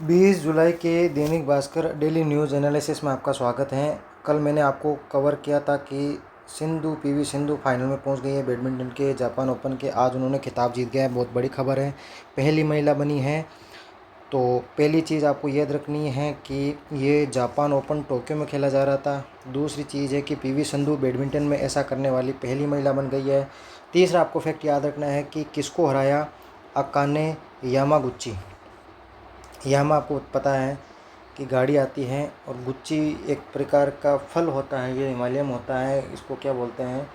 20 जुलाई के Dainik Bhaskar daily news analysis में आपका स्वागत है। कल मैंने आपको कवर किया था कि पीवी सिंधु फाइनल में पहुंच गई है बैडमिंटन के जापान ओपन के। आज उन्होंने खिताब जीत गया है, बहुत बड़ी खबर है, पहली महिला बनी है। तो पहली चीज़ आपको याद रखनी है कि ये जापान ओपन टोक्यो में खेला जा रहा था। दूसरी चीज़ है कि पीवी सिंधु बैडमिंटन में ऐसा करने वाली पहली महिला बन गई है। तीसरा आपको फैक्ट याद रखना है कि किसको हराया, अकाने यामागुची। यामा आपको पता है कि गाड़ी आती है, और गुच्ची एक प्रकार का फल होता है, ये हिमालयम होता है, इसको क्या बोलते हैं,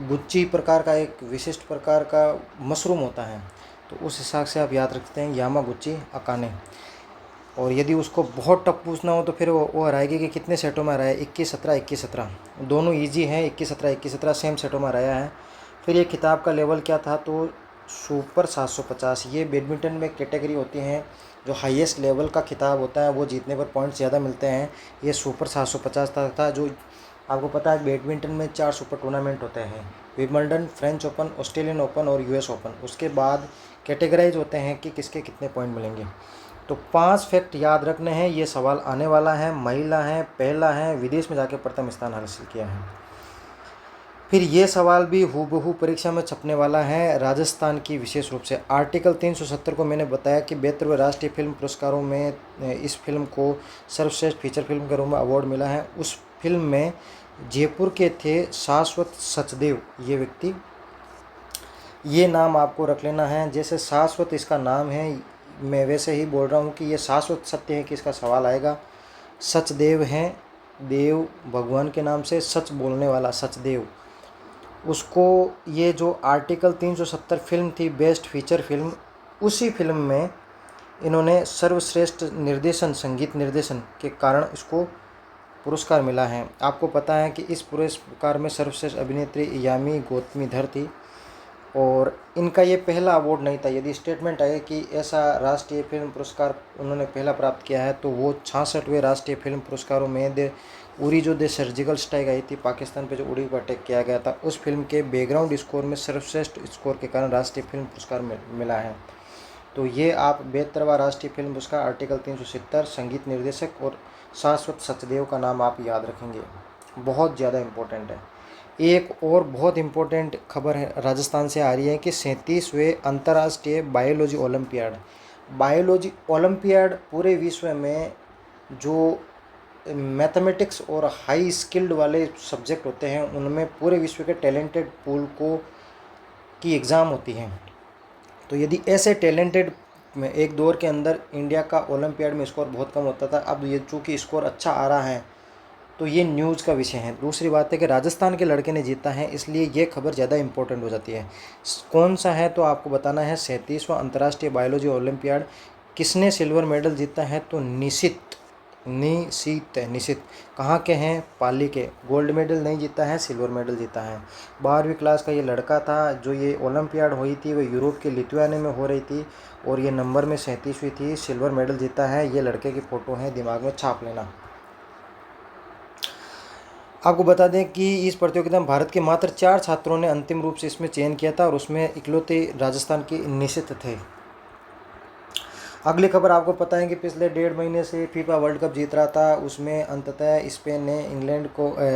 गुच्ची प्रकार का एक विशिष्ट प्रकार का मशरूम होता है। तो उस हिसाब से आप याद रखते हैं यामा गुच्ची अकाने। और यदि उसको बहुत टफ पूछना हो तो फिर वो हराएगी कि कितने सेटों में हराया, 21-17 21-17, दोनों ईजी हैं, 21-17 21-17 सेम सेटों में हराया है। फिर ये खिताब का लेवल क्या था, तो सुपर 750। ये बैडमिंटन में कैटेगरी होती हैं जो हाईएस्ट लेवल का खिताब होता है, वो जीतने पर पॉइंट्स ज़्यादा मिलते हैं। ये सुपर 750 था। जो आपको पता है बैडमिंटन में 4 सुपर टूर्नामेंट होते हैं, Wimbledon, French open, Australian open और यूएस ओपन। उसके बाद कैटेगराइज होते हैं कि किसके कितने पॉइंट मिलेंगे। तो 5 फैक्ट याद रखने हैं। ये सवाल आने वाला है, महिला है, पहला है, विदेश में जाके प्रथम स्थान हासिल किया है। फिर ये सवाल भी हूबहू परीक्षा में छपने वाला है, राजस्थान की विशेष रूप से। आर्टिकल 370 को मैंने बताया कि 72वें राष्ट्रीय फिल्म पुरस्कारों में इस फिल्म को सर्वश्रेष्ठ फीचर फिल्म के रूप में अवार्ड मिला है। उस फिल्म में जयपुर के थे शाश्वत सचदेव, ये व्यक्ति। ये नाम आपको रख लेना है, जैसे शाश्वत इसका नाम है, मैं वैसे ही बोल रहा हूँ कि ये शाश्वत सत्य है कि इसका सवाल आएगा। सचदेव हैं, देव भगवान के नाम से, सच बोलने वाला सचदेव। उसको ये जो आर्टिकल 370 फिल्म थी बेस्ट फीचर फिल्म, उसी फिल्म में इन्होंने सर्वश्रेष्ठ निर्देशन, संगीत निर्देशन के कारण इसको पुरस्कार मिला है। आपको पता है कि इस पुरस्कार में सर्वश्रेष्ठ अभिनेत्री यामी गौतमीधर थी, और इनका ये पहला अवार्ड नहीं था। यदि स्टेटमेंट आए कि ऐसा राष्ट्रीय फिल्म पुरस्कार उन्होंने पहला प्राप्त किया है, तो वो 66वें राष्ट्रीय फिल्म पुरस्कारों में उरी जो सर्जिकल स्ट्राइक आई थी पाकिस्तान पे, जो उड़ी पर अटैक किया गया था, उस फिल्म के बैकग्राउंड स्कोर में सर्वश्रेष्ठ स्कोर के कारण राष्ट्रीय फिल्म पुरस्कार मिला है। तो ये आप 72वां राष्ट्रीय फिल्म पुरस्कार, आर्टिकल 370, संगीत निर्देशक और शाश्वत सचदेव का नाम आप याद रखेंगे, बहुत ज़्यादा इम्पोर्टेंट है। एक और बहुत इम्पोर्टेंट खबर है, राजस्थान से आ रही है कि 37वें अंतर्राष्ट्रीय बायोलॉजी ओलंपियाड पूरे विश्व में जो मैथमेटिक्स और हाई स्किल्ड वाले सब्जेक्ट होते हैं, उनमें पूरे विश्व के टैलेंटेड पूल की एग्ज़ाम होती हैं। तो यदि ऐसे टैलेंटेड में एक दौर के अंदर इंडिया का ओलंपियाड में स्कोर बहुत कम होता था, अब ये चूँकि स्कोर अच्छा आ रहा है, तो ये न्यूज़ का विषय है। दूसरी बात है कि राजस्थान के लड़के ने जीता है, इसलिए ये खबर ज़्यादा इंपॉर्टेंट हो जाती है। कौन सा है तो आपको बताना है। 37वां अंतर्राष्ट्रीय बायोलॉजी ओलंपियाड, किसने सिल्वर मेडल जीता है, तो निशित कहाँ के हैं, पाली के। गोल्ड मेडल नहीं जीता है, सिल्वर मेडल जीता है। 12वीं क्लास का ये लड़का था। जो ये ओलंपियाड हुई थी वो यूरोप के लिथुआनिया में हो रही थी, और ये नंबर में 37वीं थी, सिल्वर मेडल जीता है। ये लड़के की फ़ोटो है, दिमाग में छाप लेना। आपको बता दें कि इस प्रतियोगिता में भारत के मात्र 4 छात्रों ने अंतिम रूप से इसमें चयन किया था, और उसमें इकलौते राजस्थान के निशित थे। अगली खबर आपको पता है कि पिछले 1.5 महीने से फीफा वर्ल्ड कप जीत रहा था, उसमें अंततः स्पेन ने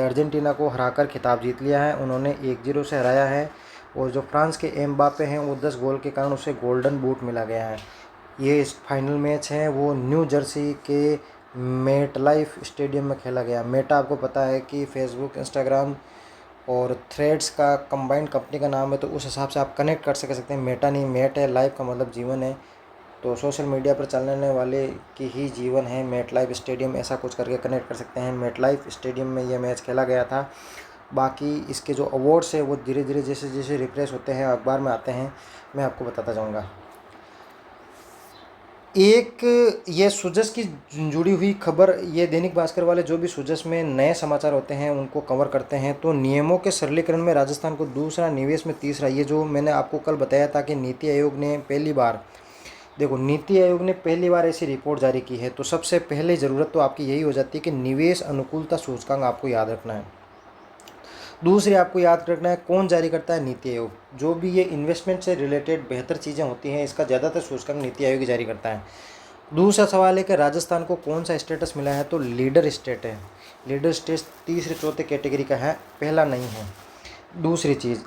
अर्जेंटीना को हराकर खिताब जीत लिया है। उन्होंने 1-0 से हराया है, और जो फ्रांस के एम्बापे हैं वो 10 गोल के कारण उसे गोल्डन बूट मिला गया है। ये इस फाइनल मैच है वो न्यू जर्सी के मेट लाइफ स्टेडियम में खेला गया। मेटा आपको पता है कि फेसबुक, इंस्टाग्राम और थ्रेड्स का कंबाइंड कंपनी का नाम है, तो उस हिसाब से आप कनेक्ट कर सकते हैं। मेटा नहीं, मेट है, लाइफ का मतलब जीवन है, तो सोशल मीडिया पर चलने वाले की ही जीवन है मेट लाइफ स्टेडियम, ऐसा कुछ करके कनेक्ट कर सकते हैं। मेट लाइफ स्टेडियम में ये मैच खेला गया था। बाकी इसके जो अवार्ड्स है वो धीरे धीरे जैसे जैसे रिफ्रेश होते हैं, अखबार में आते हैं, मैं आपको बताता जाऊँगा। एक ये सुजस की जुड़ी हुई खबर, ये दैनिक भास्कर वाले जो भी सुजस में नए समाचार होते हैं उनको कवर करते हैं। तो नियमों के सरलीकरण में राजस्थान को दूसरा, निवेश में तीसरा। ये जो मैंने आपको कल बताया था कि नीति आयोग ने पहली बार, देखो नीति आयोग ने पहली बार ऐसी रिपोर्ट जारी की है, तो सबसे पहले ज़रूरत तो आपकी यही हो जाती है कि निवेश अनुकूलता सूचकांक आपको याद रखना है। दूसरी आपको याद रखना है कौन जारी करता है, नीति आयोग। जो भी ये इन्वेस्टमेंट से रिलेटेड बेहतर चीज़ें होती हैं इसका ज़्यादातर सूचकांक नीति आयोग ही जारी करता है। दूसरा सवाल है कि राजस्थान को कौन सा स्टेटस मिला है, तो लीडर स्टेट है। लीडर स्टेट तीसरे चौथे कैटेगरी का है, पहला नहीं है। दूसरी चीज़,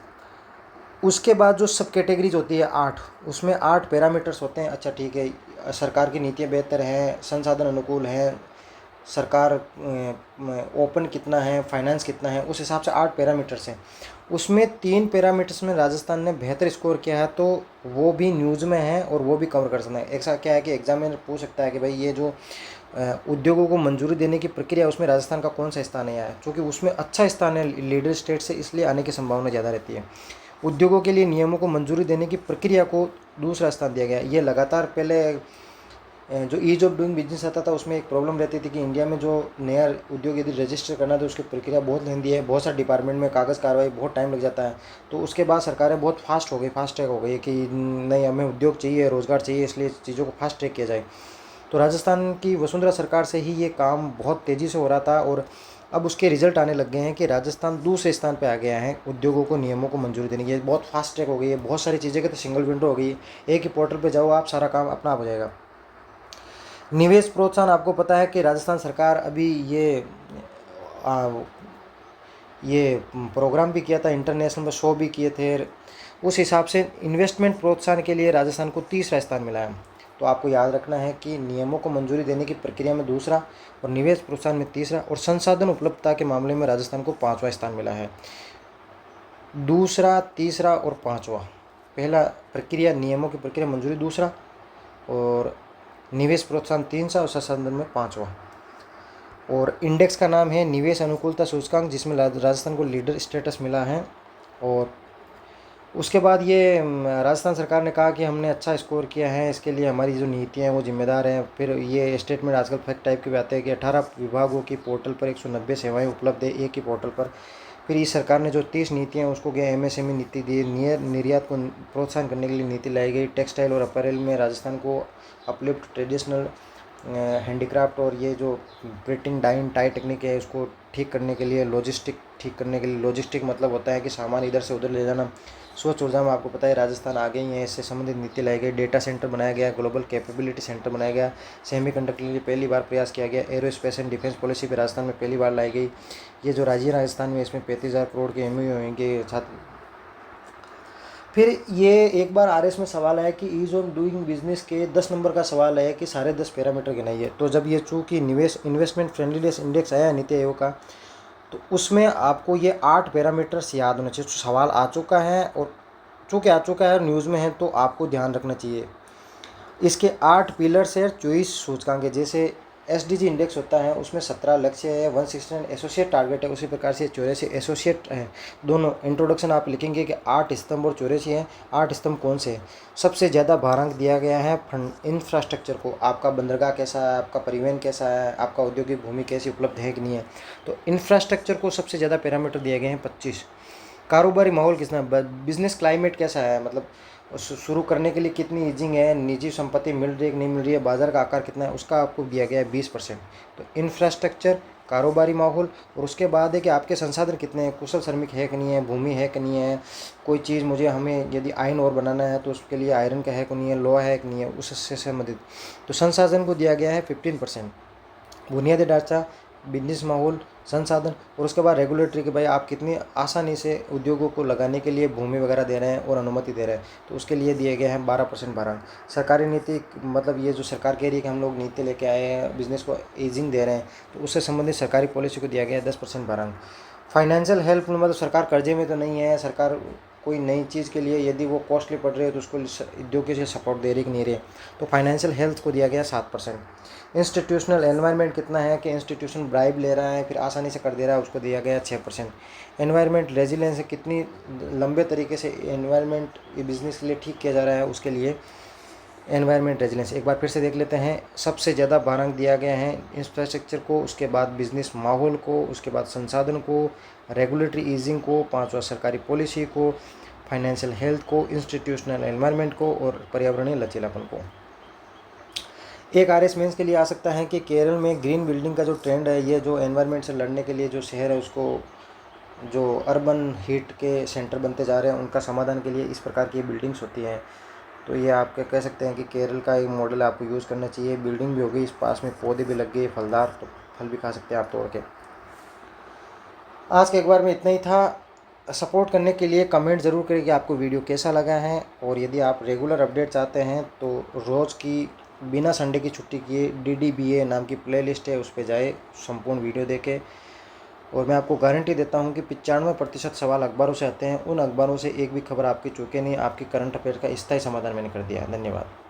उसके बाद जो सब कैटेगरीज होती है 8, उसमें 8 पैरामीटर्स होते हैं। अच्छा ठीक है, सरकार की नीतियाँ बेहतर हैं, संसाधन अनुकूल हैं, सरकार ओपन कितना है, फाइनेंस कितना है, उस हिसाब से 8 पैरामीटर्स हैं। उसमें 3 पैरामीटर्स में राजस्थान ने बेहतर स्कोर किया है, तो वो भी न्यूज़ में है और वो भी कवर कर सकते हैं। ऐसा क्या है कि एग्जामिनर पूछ सकता है कि भाई ये जो उद्योगों को मंजूरी देने की प्रक्रिया, उसमें राजस्थान का कौन सा स्थान है आया, क्योंकि उसमें अच्छा स्थान है लीडर स्टेट से, इसलिए आने की संभावना ज़्यादा रहती है। उद्योगों के लिए नियमों को मंजूरी देने की प्रक्रिया को दूसरा स्थान दिया गया। ये लगातार पहले जो ईज ऑफ डूइंग बिजनेस आता था उसमें एक प्रॉब्लम रहती थी कि इंडिया में जो नया उद्योग यदि रजिस्टर करना तो उसकी प्रक्रिया बहुत लेंदी है, बहुत सारे डिपार्टमेंट में कागज़ कार्रवाई बहुत टाइम लग जाता है। तो उसके बाद सरकारें बहुत फास्ट हो गई, फास्ट ट्रैक हो गई कि नहीं, हमें उद्योग चाहिए, रोज़गार चाहिए, इसलिए चीज़ों को फास्ट ट्रैक किया जाए। तो राजस्थान की वसुंधरा सरकार से ही ये काम बहुत तेज़ी से हो रहा था और अब उसके रिजल्ट आने लग गए हैं कि राजस्थान दूसरे स्थान पे आ गया है उद्योगों को नियमों को मंजूरी देने की। बहुत फास्ट ट्रैक हो गई है, बहुत सारी चीज़ें की तो सिंगल विंडो हो गई है, एक ही पोर्टल पे जाओ आप, सारा काम अपना आप हो जाएगा। निवेश प्रोत्साहन, आपको पता है कि राजस्थान सरकार अभी आ, ये प्रोग्राम भी किया था, इंटरनेशनल में शो भी किए थे। उस हिसाब से इन्वेस्टमेंट प्रोत्साहन के लिए राजस्थान को तीसरा स्थान मिला है। तो आपको याद रखना है कि नियमों को मंजूरी देने की प्रक्रिया में दूसरा और निवेश प्रोत्साहन में तीसरा और संसाधन उपलब्धता के मामले में राजस्थान को 5वां स्थान मिला है। दूसरा, तीसरा और 5वां, पहला प्रक्रिया नियमों की प्रक्रिया मंजूरी दूसरा और निवेश प्रोत्साहन तीसरा और संसाधन में 5वां। और इंडेक्स का नाम है निवेश अनुकूलता सूचकांक, जिसमें राजस्थान को लीडर स्टेटस मिला है। और उसके बाद ये राजस्थान सरकार ने कहा कि हमने अच्छा स्कोर किया है, इसके लिए हमारी जो नीतियाँ हैं वो जिम्मेदार हैं। फिर ये स्टेटमेंट आजकल फैक्ट टाइप के भी आते हैं कि 18 विभागों की पोर्टल पर 190 सेवाएं उपलब्ध है एक ही पोर्टल पर। फिर इस सरकार ने जो 30 नीतियाँ उसको गया MSME नीति दी, निर्यात को प्रोत्साहन करने के लिए नीति लाई गई। टेक्सटाइल और अपैरल में राजस्थान को अपलिफ्ट, ट्रेडिशनल हैंडीक्राफ्ट और ये जो प्रिंटिंग डाइंग टाई टेक्निक है उसको ठीक करने के लिए, लॉजिस्टिक ठीक करने के लिए, लॉजिस्टिक मतलब होता है कि सामान इधर से उधर ले जाना। स्वच्छ ऊर्जा में आपको पता है राजस्थान आगे ही है, इससे संबंधित नीति लाई गई। डेटा सेंटर बनाया गया, ग्लोबल कैपेबिलिटी सेंटर बनाया गया। सेमीकंडक्टर के लिए पहली बार प्रयास किया गया। एरोस्पेस एंड डिफेंस पॉलिसी भी राजस्थान में पहली बार लाई गई। ये जो राज्य राजस्थान में, इसमें 35,000 करोड़ के MOU होंगे छात्र। फिर ये एक बार RS में सवाल आया कि ईज ऑफ डूइंग बिजनेस के 10 नंबर का सवाल है कि सारे 10 पैरामीटर गिनाइए। तो जब ये चूँकि इन्वेस्टमेंट फ्रेंडलीनेस इंडेक्स आया नीति आयोग का, तो उसमें आपको ये 8 पैरामीटर्स याद होना चाहिए। तो सवाल आ चुका है और चूँकि आ चुका है और न्यूज़ में है तो आपको ध्यान रखना चाहिए। इसके 8 पिलर्स है, 24 सूचकांक है। जैसे SDG इंडेक्स होता है उसमें 17 लक्ष्य है, 169 एसोसिएट टारगेट है, उसी प्रकार से 84 एसोसिएट है। दोनों इंट्रोडक्शन आप लिखेंगे कि 8 स्तंभ और 84 है। 8 स्तंभ कौन से हैं? सबसे ज़्यादा भारांक दिया गया है फंड इंफ्रास्ट्रक्चर को। आपका बंदरगाह कैसा है, आपका परिवहन कैसा है, आपका औद्योगिक भूमि कैसी उपलब्ध है कि नहीं है। तो इंफ्रास्ट्रक्चर को सबसे ज़्यादा पैरामीटर दिए गए हैं 25। कारोबारी माहौल कितना, बिजनेस क्लाइमेट कैसा है, मतलब शुरू करने के लिए कितनी ईजिंग है, निजी संपत्ति मिल रही है कि नहीं मिल रही है, बाजार का आकार कितना है, उसका आपको दिया गया है 20%। तो इंफ्रास्ट्रक्चर, कारोबारी माहौल और उसके बाद है कि आपके संसाधन कितने हैं, कुशल श्रमिक है कि नहीं है, भूमि है कि नहीं है, कोई चीज़ मुझे हमें यदि आयरन और बनाना है तो उसके लिए आयरन का है कि नहीं है, लोहा है कि नहीं है, उससे संबंधित। तो संसाधन को दिया गया है 15%। बुनियादी ढांचा, बिजनेस माहौल, संसाधन और उसके बाद रेगुलेटरी कि भाई आप कितनी आसानी से उद्योगों को लगाने के लिए भूमि वगैरह दे रहे हैं और अनुमति दे रहे हैं, तो उसके लिए दिए गए हैं 12% भारांक। सरकारी नीति, मतलब ये जो सरकार कह रही है कि हम लोग नीति लेके आए हैं, बिजनेस को ईजिंग दे रहे हैं, तो उससे संबंधित सरकारी पॉलिसी को दिया गया है 10% भारांक। फाइनेंशियल हेल्प, मतलब सरकार कर्जे में तो नहीं है, सरकार कोई नई चीज़ के लिए यदि वो कॉस्टली पड़ रही है तो उसको उद्योग के लिए सपोर्ट दे रही कि नहीं रही, तो फाइनेंशियल हेल्थ को दिया गया 7%। इंस्टीट्यूशनल एनवायरनमेंट कितना है कि इंस्टीट्यूशन ब्राइब ले रहा है फिर आसानी से कर दे रहा है, उसको दिया गया 6%। एनवायरनमेंट रेजिलेंस, कितनी लंबे तरीके से एनवायरनमेंट बिजनेस के लिए ठीक किया जा रहा है, उसके लिए एनवायरनमेंट रेजिलेंस। एक बार फिर से देख लेते हैं। सबसे ज़्यादा भारांक दिया गया है इंफ्रास्ट्रक्चर को, उसके बाद बिजनेस माहौल को, उसके बाद संसाधन को, रेगुलेटरी ईजिंग को, 5वां सरकारी पॉलिसी को, फाइनेंशियल हेल्थ को, इंस्टीट्यूशनल एनवायरनमेंट को और पर्यावरणीय लचीलापन को। एक RS मेंस के लिए आ सकता है कि केरल में ग्रीन बिल्डिंग का जो ट्रेंड है, ये जो एनवायरनमेंट से लड़ने के लिए जो शहर है उसको जो अर्बन हीट के सेंटर बनते जा रहे हैं उनका समाधान के लिए इस प्रकार की बिल्डिंग्स होती हैं। तो ये आप कह सकते हैं कि केरल का एक मॉडल आपको यूज़ करना चाहिए। बिल्डिंग भी हो गई, इस पास में पौधे भी लग गए फलदार, तो फल भी खा सकते हैं आप तोड़ के। आज के एक बार में इतना ही था। सपोर्ट करने के लिए कमेंट ज़रूर करें कि आपको वीडियो कैसा लगा है, और यदि आप रेगुलर अपडेट चाहते हैं तो रोज़ की बिना संडे की छुट्टी किए DDBA नाम की प्लेलिस्ट है, उस पर जाए, संपूर्ण वीडियो देखें। और मैं आपको गारंटी देता हूं कि 95% सवाल अखबारों से आते हैं, उन अखबारों से एक भी खबर आपकी चूके नहीं। आपकी करंट अफेयर का स्थायी समाधान मैंने कर दिया है। धन्यवाद।